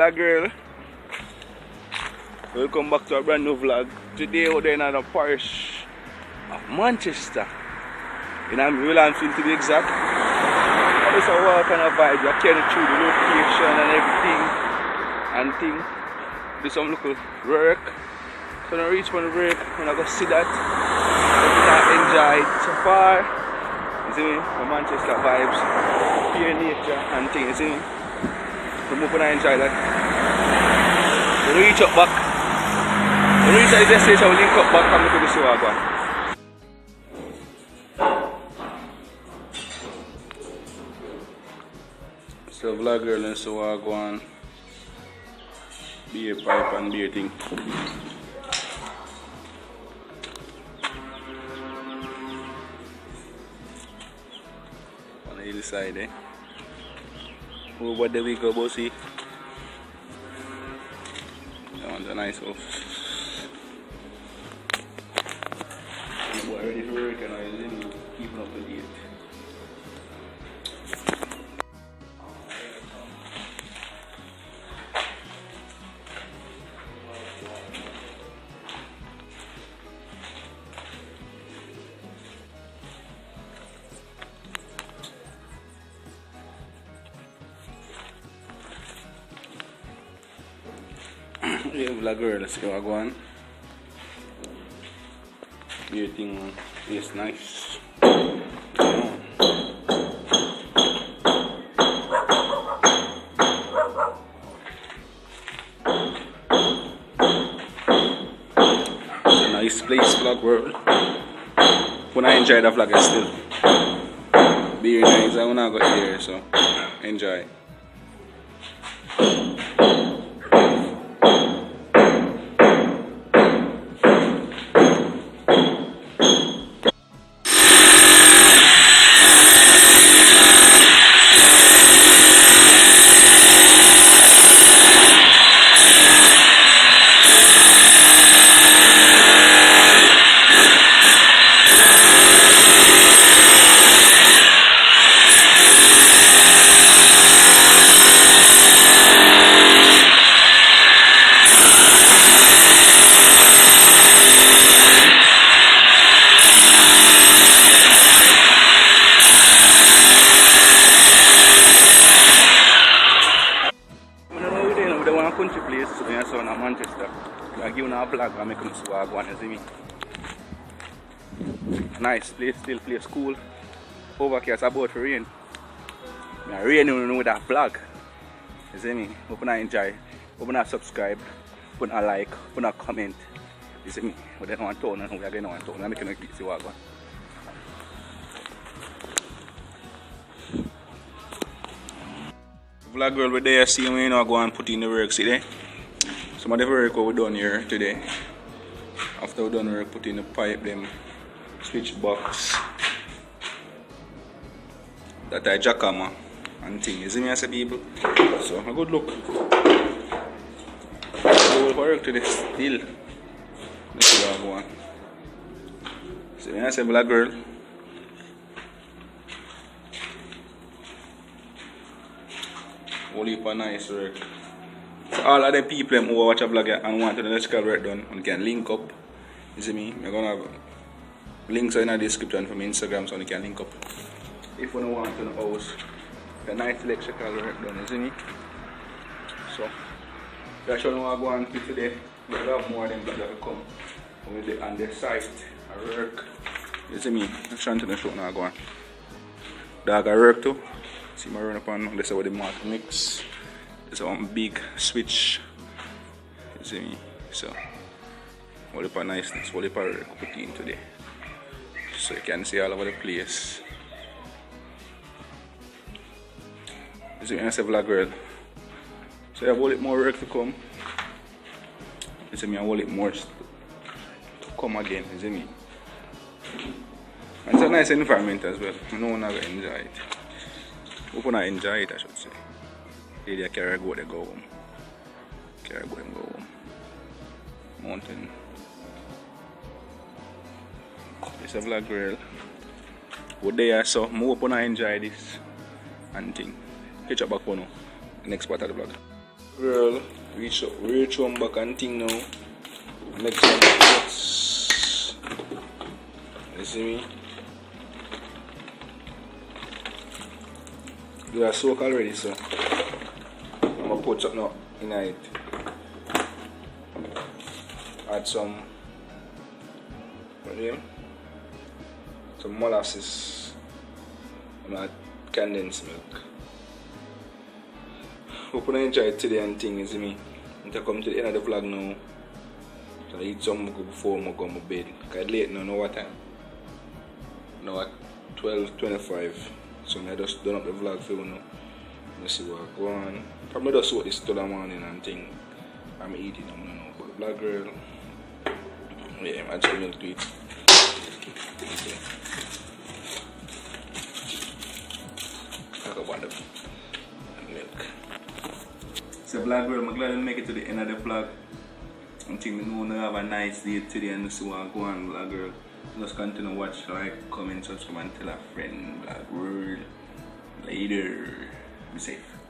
vlog girl. Welcome back to a brand new vlog. Today we're in the parish of Manchester. In Williamsfield to be exact. It's a walk and a vibe. You're carrying through the location and everything. Do some little work. So when I reach for the break, when I go see that, I enjoy it so far. You see me? The Manchester vibes, pure nature and things, you see me? So move on and enjoy that. When we reach up back, when we reach the destination, we'll link up back and look at the show again. So vlog girl and so I go on. Beer pipe and beer thing. On the other side, eh? Over the we go, bossy. That one's a nice house. We're ready for work and I'm keeping up with it. Yeah, vlog girl, let's go on. Your thing is nice. It's a nice place, vlog world. When I enjoy the vlog, I still be nice. I wanna go here, so enjoy. Country place, so I saw in Manchester. I give you a vlog and make them see what I want to see me. Nice place, still place cool. Overcast about to rain. I rain you know that vlog. You see me? Hope you enjoy. Hope you subscribe. Put a like, put a comment. You see me? But they don't want to tone and we are going to want to tone. I'm making a see what I want. Vlog girl, we're there, see me, you know, go and put in the work, see there? Some of the work we done here today. After we done work, put in the pipe, them switch box. That I jackhammer and thing, you see me as a people? So, a good look. Whole work today, still. Let's see what I go on. See me as a vlog girl. Whole heap of nice work. So all of the people who watch a vlog and want the electrical work done, you can link up. You see me? I'm gonna have links in the description for my Instagram so you can link up. If you don't want to know house, the nice electrical work done, you see me? So that's what I go on to today. We have more than that will come with the on the site I work. You see me? I'm trying to show now go on. Dog I work too. See my run up on this is what the mark mix. This is one big switch. You see me? So all the niceness, all the work put in today. So you can see all over the place. You see me, I say vlog girl. So you have a little more work to come. You see me, a little more to come again, you see me? And it's a nice environment as well. No one ever enjoy it. Hope I enjoy it, I should say. Lady carry go, they go home. Carry go, go home. Mountain. It's a vlog girl. We're there, so I hope I enjoy this and thing. Catch up back for now. Next part of the vlog. Girl, reach home back and thing now. Make some cuts. You see me? You are soaked already, so I'm gonna put something up in it. Add some molasses and add condensed milk. Hope you enjoy today and thing, you see me? I'm to come to the end of the vlog now. So I eat some before I go to bed. Because it's late now, know what time? Now at 12:25. So I just done up the vlog for you now. Let's see what I go on. Probably just what this till the morning and thing. I'm eating, I don't know. But the black girl, yeah, I add milk to it. Okay. Talk about the milk. So black girl, I'm glad to make it to the end of the vlog. I think we know have a nice day today and see what I go on, black girl. Just continue to watch, like, comment, subscribe and tell a friend, black world. Later. Be safe.